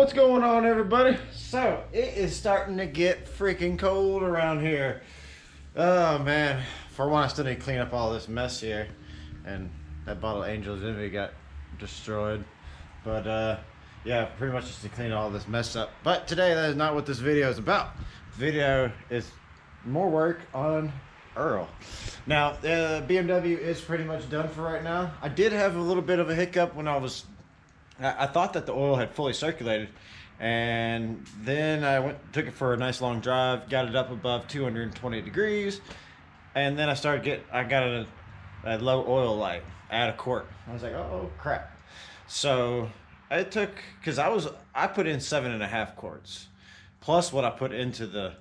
What's going on, everybody? So it is starting to get freaking cold around here. Oh man, for one, I still need to clean up all this mess here, and that bottle of Angel's Envy got destroyed. But yeah, pretty much just to clean all this mess up. But today, that is not what this video is about. The video is more work on Earl. Now, the BMW is pretty much done for right now. I did have a little bit of a hiccup when I thought that the oil had fully circulated, and then I took it for a nice long drive, got it up above 220 degrees, and then I got a low oil light at a quart. I was like, oh crap. So it took, because I put in 7.5 quarts plus what I put into the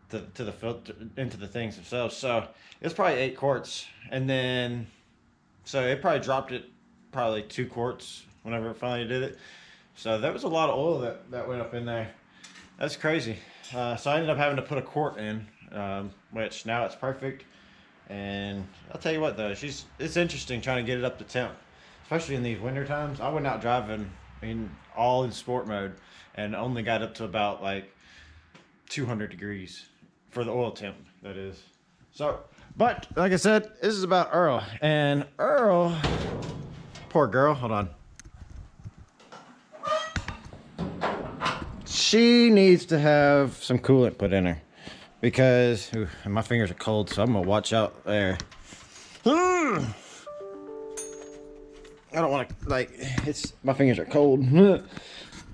filter, into the things themselves. So it's probably 8 quarts, and then so it probably dropped it probably 2 quarts whenever it finally did it. So that was a lot of oil that went up in there. That's crazy. So I ended up having to put a quart in, which now it's perfect. And I'll tell you what though, it's interesting trying to get it up to temp, especially in these winter times. I went out driving all in sport mode and only got up to about like 200 degrees for the oil temp, that is. So, but like I said, this is about Earl. And Earl, poor girl, hold on. She needs to have some coolant put in her because my fingers are cold, so I'm gonna watch out there. I don't want to, like, my fingers are cold. Here,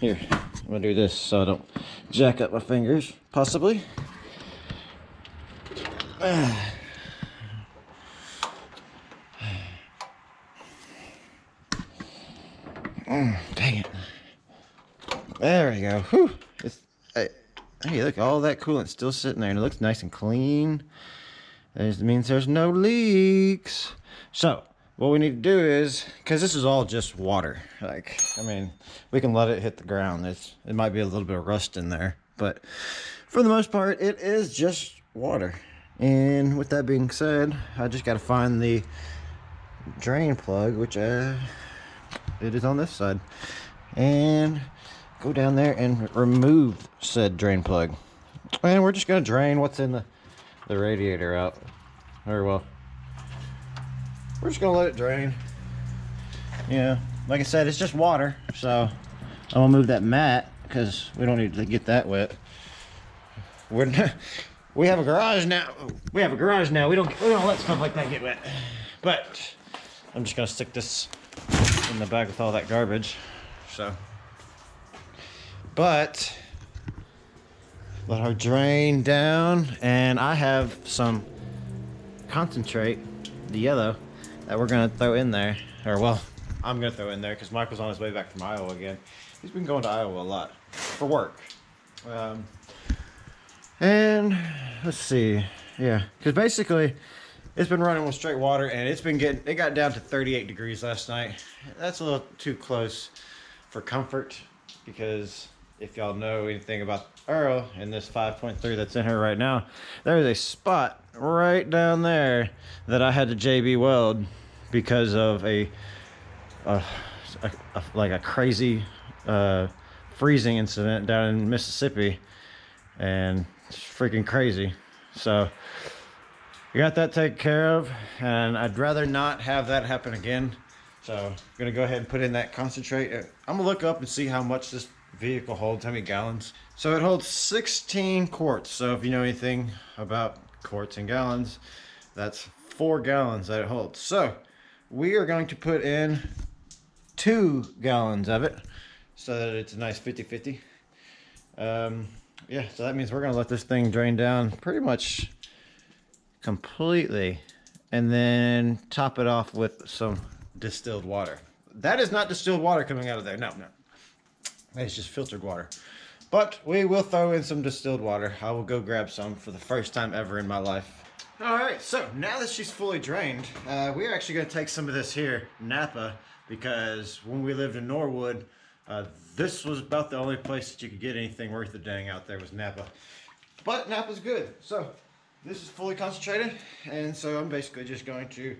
I'm gonna do this so I don't jack up my fingers, possibly. Dang it. There we go. Whew. Hey, look, all that coolant's still sitting there, and it looks nice and clean. That means there's no leaks. So, what we need to do is, because this is all just water. Like, I mean, we can let it hit the ground. It might be a little bit of rust in there, but for the most part, it is just water. And with that being said, I just got to find the drain plug, which it is on this side, and go down there and remove said drain plug. And we're just gonna drain what's in the radiator out. Or well, we're just gonna let it drain. Yeah, like I said, it's just water, so I'm gonna move that mat because we don't need to get that wet. We have a garage now. We don't let stuff like that get wet. But I'm just gonna stick this in the bag with all that garbage. So, but let her drain down, and I have some concentrate, the yellow, that we're gonna throw in there. Or well, I'm gonna throw in there because Michael's on his way back from Iowa again. He's been going to Iowa a lot for work. And let's see, yeah, because basically it's been running with straight water, and it got down to 38 degrees last night. That's a little too close for comfort, because if y'all know anything about Earl and this 5.3 that's in her right now, there's a spot right down there that I had to JB weld because of like a crazy freezing incident down in Mississippi, and it's freaking crazy. So we got that taken care of, and I'd rather not have that happen again. So I'm gonna go ahead and put in that concentrate. I'm gonna look up and see how much this vehicle holds, how many gallons. So it holds 16 quarts. So if you know anything about quarts and gallons, that's 4 gallons that it holds. So we are going to put in 2 gallons of it so that it's a nice 50-50. Yeah, so that means we're gonna let this thing drain down pretty much completely, and then top it off with some distilled water. That is not distilled water coming out of there. No. It's just filtered water. But we will throw in some distilled water. I will go grab some for the first time ever in my life. Alright, so now that she's fully drained, we're actually going to take some of this here, Napa, because when we lived in Norwood, this was about the only place that you could get anything worth a dang out there was Napa. But Napa's good. So this is fully concentrated, and so I'm basically just going to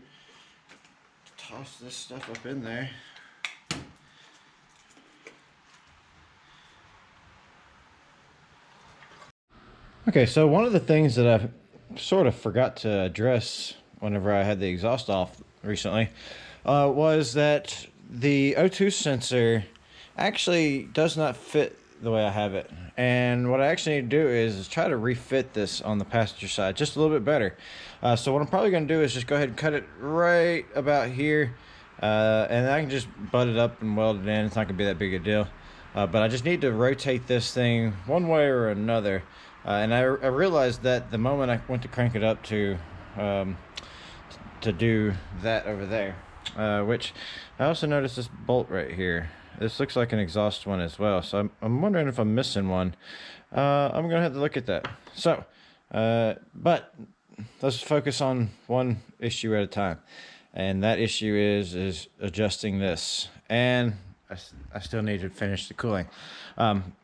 toss this stuff up in there. Okay, so one of the things that I sort of forgot to address whenever I had the exhaust off recently was that the O2 sensor actually does not fit the way I have it. And what I actually need to do is try to refit this on the passenger side just a little bit better. So what I'm probably going to do is just go ahead and cut it right about here. And I can just butt it up and weld it in. It's not going to be that big a deal. But I just need to rotate this thing one way or another. And I realized that the moment I went to crank it up to do that over there, which I also noticed this bolt right here. This looks like an exhaust one as well, so I'm wondering if I'm missing one. I'm gonna have to look at that. So, but let's focus on one issue at a time, and that issue is adjusting this. And I still need to finish the cooling,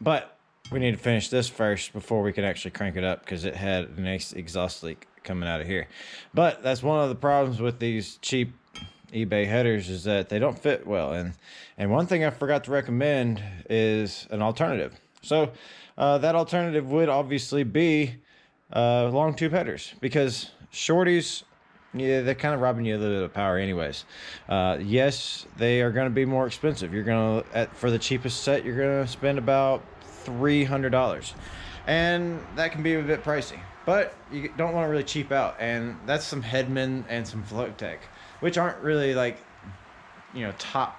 but we need to finish this first before we can actually crank it up, because it had a nice exhaust leak coming out of here. But that's one of the problems with these cheap eBay headers, is that they don't fit well. And one thing I forgot to recommend is an alternative. So that alternative would obviously be long tube headers, because shorties, yeah, they're kind of robbing you a little bit of power anyways. Yes, they are going to be more expensive. You're going to, for the cheapest set, you're going to spend about $300, and that can be a bit pricey, but you don't want to really cheap out. And that's some Hedman and some Float Tech, which aren't really like, you know, top.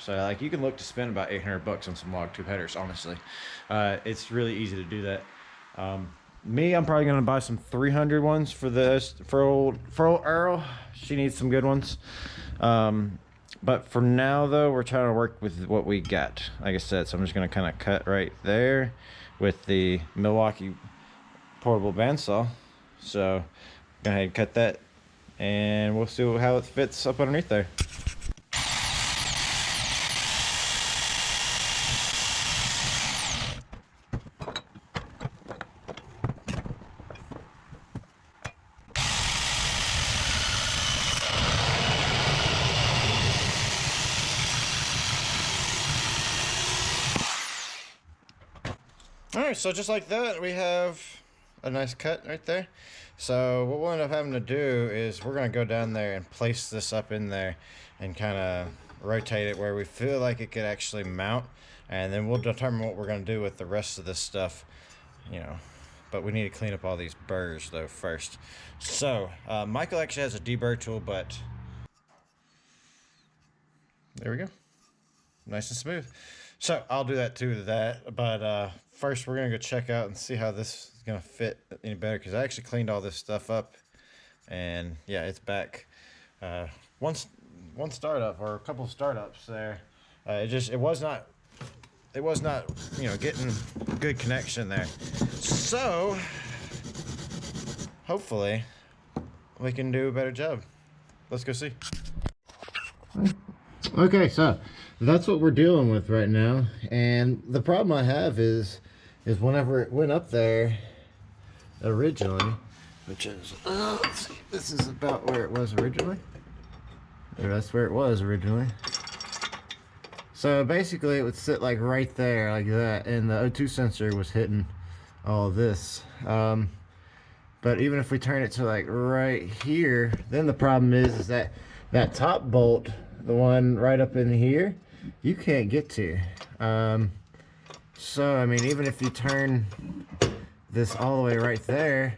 So like you can look to spend about $800 on some log tube headers. Honestly, it's really easy to do that. Me, I'm probably gonna buy some 300 ones for old Earl. She needs some good ones. But for now though, we're trying to work with what we got. Like I said, so I'm just gonna kind of cut right there with the Milwaukee portable bandsaw. So go ahead and cut that, and we'll see how it fits up underneath there. Alright, so just like that, we have a nice cut right there. So what we'll end up having to do is we're going to go down there and place this up in there and kind of rotate it where we feel like it could actually mount. And then we'll determine what we're going to do with the rest of this stuff, you know. But we need to clean up all these burrs though first. So Michael actually has a deburr tool, but there we go. Nice and smooth. So I'll do that too, but first we're gonna go check out and see how this is gonna fit any better, because I actually cleaned all this stuff up, and yeah, it's back. One startup, or a couple of startups there, it was not, you know, getting good connection there. So hopefully we can do a better job. Let's go see. Okay, so that's what we're dealing with right now, and the problem I have is whenever it went up there originally, which is let's see, this is about where it was originally, or that's where it was originally. So basically it would sit like right there like that, and the O2 sensor was hitting all of this. But even if we turn it to like right here, then the problem is that that top bolt, the one right up in here, you can't get to. So I mean, even if you turn this all the way right there,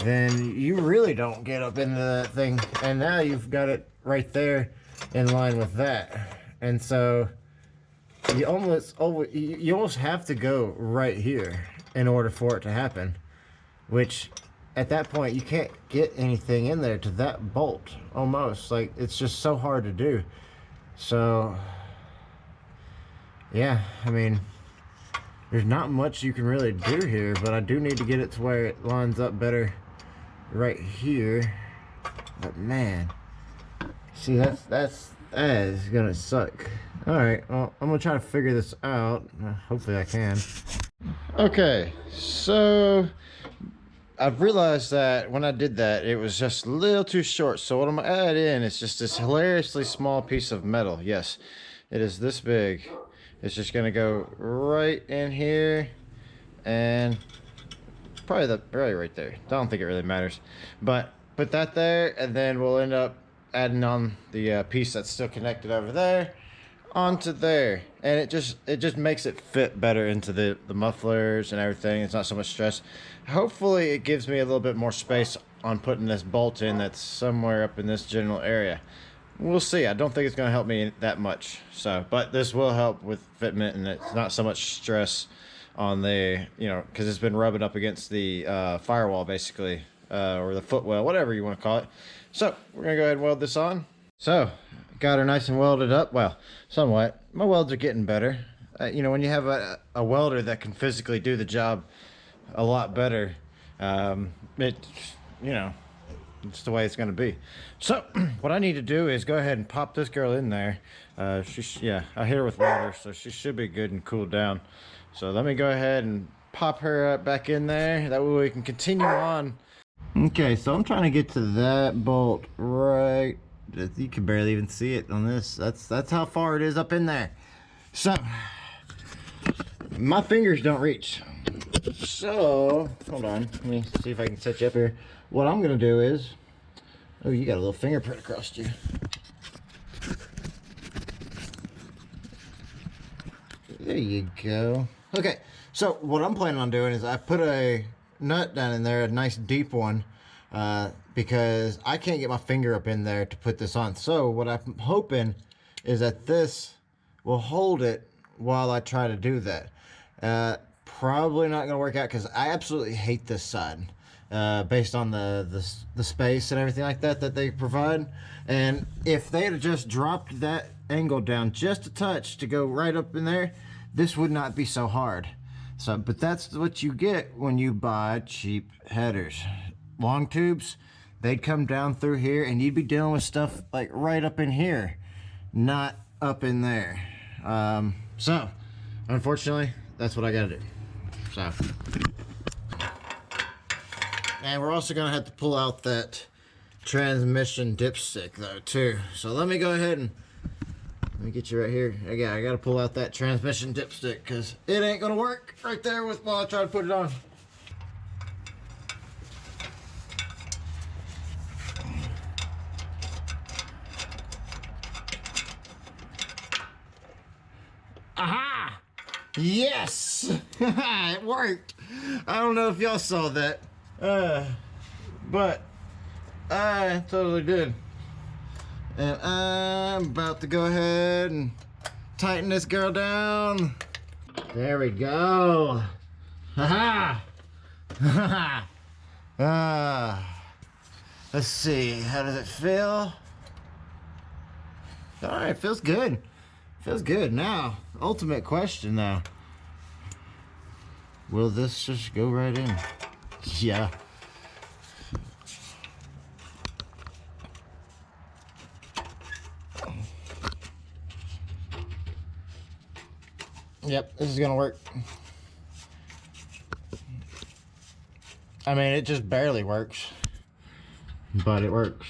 then you really don't get up into that thing. And now you've got it right there in line with that, and so you almost have to go right here in order for it to happen, which at that point you can't get anything in there to that bolt. Almost like it's just so hard to do. So yeah, I mean, there's not much you can really do here, but I do need to get it to where it lines up better right here. But man, see, that is gonna suck. All right, well, I'm gonna try to figure this out. Hopefully I can. Okay, so I've realized that when I did that, it was just a little too short. So what I'm gonna add in is just this hilariously small piece of metal. Yes, it is this big. It's just gonna go right in here, and probably right there. I don't think it really matters, but put that there, and then we'll end up adding on the piece that's still connected over there onto there, and it just makes it fit better into the mufflers and everything. It's not so much stress. Hopefully it gives me a little bit more space on putting this bolt in that's somewhere up in this general area. We'll see. I don't think it's going to help me that much, so, but this will help with fitment, and it's not so much stress on the, you know, because it's been rubbing up against the firewall basically, or the footwell, whatever you want to call it. So we're gonna go ahead and weld this on. So got her nice and welded up. Well, somewhat. My welds are getting better. You know, when you have a welder that can physically do the job a lot better, it, you know, it's the way it's gonna be. So what I need to do is go ahead and pop this girl in there. Yeah, I hit her with water, so she should be good and cooled down. So let me go ahead and pop her back in there. That way we can continue on. Okay, so I'm trying to get to that bolt right. You can barely even see it on this. That's how far it is up in there. So my fingers don't reach. So hold on, let me see if I can set you up here. What I'm gonna do is, oh, you got a little fingerprint across you. There you go. Okay, so what I'm planning on doing is I put a nut down in there, a nice deep one, because I can't get my finger up in there to put this on. So what I'm hoping is that this will hold it while I try to do that. Probably not gonna work out because I absolutely hate this side, based on the space and everything like that they provide. And if they had just dropped that angle down just a touch to go right up in there, this would not be so hard. So, but that's what you get when you buy cheap headers. Long tubes, they'd come down through here and you'd be dealing with stuff like right up in here, not up in there. So unfortunately, that's what I gotta do. So, and we're also gonna have to pull out that transmission dipstick though too. So let me go ahead and let me get you right here. Again, I gotta pull out that transmission dipstick because it ain't gonna work right there with while I try to put it on. Aha! Yes! It worked! I don't know if y'all saw that, but I totally did. And I'm about to go ahead and tighten this girl down. There we go. Ha ha! Let's see, how does it feel? All right, feels good. Feels good. Now, ultimate question though. Will this just go right in? Yeah. Yep, this is gonna work. I mean, it just barely works, but it works.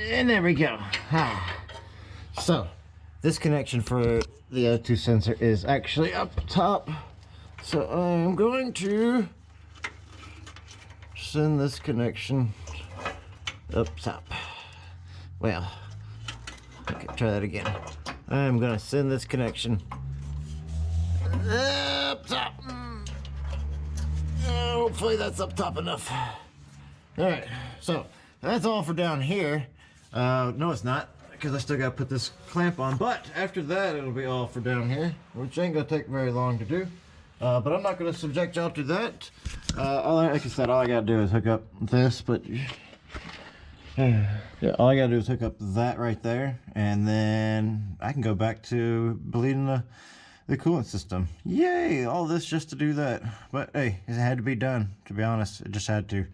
And there we go. So, this connection for the O2 sensor is actually up top. So I'm going to send this connection up top. Well, okay, try that again. I'm gonna send this connection up top. Hopefully that's up top enough. All right, so that's all for down here. No, it's not, because I still gotta put this clamp on, but after that it'll be all for down here, which ain't gonna take very long to do. But I'm not gonna subject y'all to that. Like I said, all I gotta do is hook up this, but yeah, all I gotta do is hook up that right there, and then I can go back to bleeding the coolant system. Yay! All this just to do that. But hey, it had to be done, to be honest. It just had to.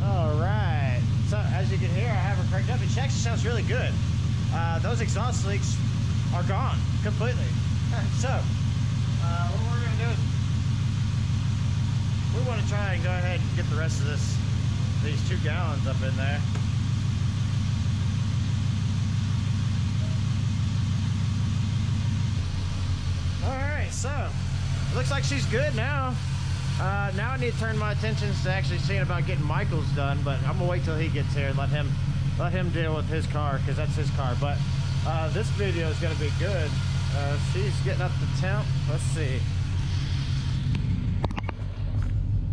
Alright, so as you can hear, I have her cranked up. It actually sounds really good. Those exhaust leaks are gone completely. So, what we're going to do is we want to try and go ahead and get the rest of these 2 gallons up in there. So, it looks like she's good now. Now I need to turn my attention to actually seeing about getting Michael's done, but I'm gonna wait till he gets here and let him deal with his car, because that's his car. But this video is gonna be good. She's getting up the temp. Let's see.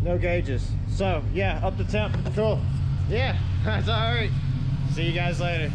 No gauges. So yeah, up the temp. Cool. Yeah, that's all right. See you guys later.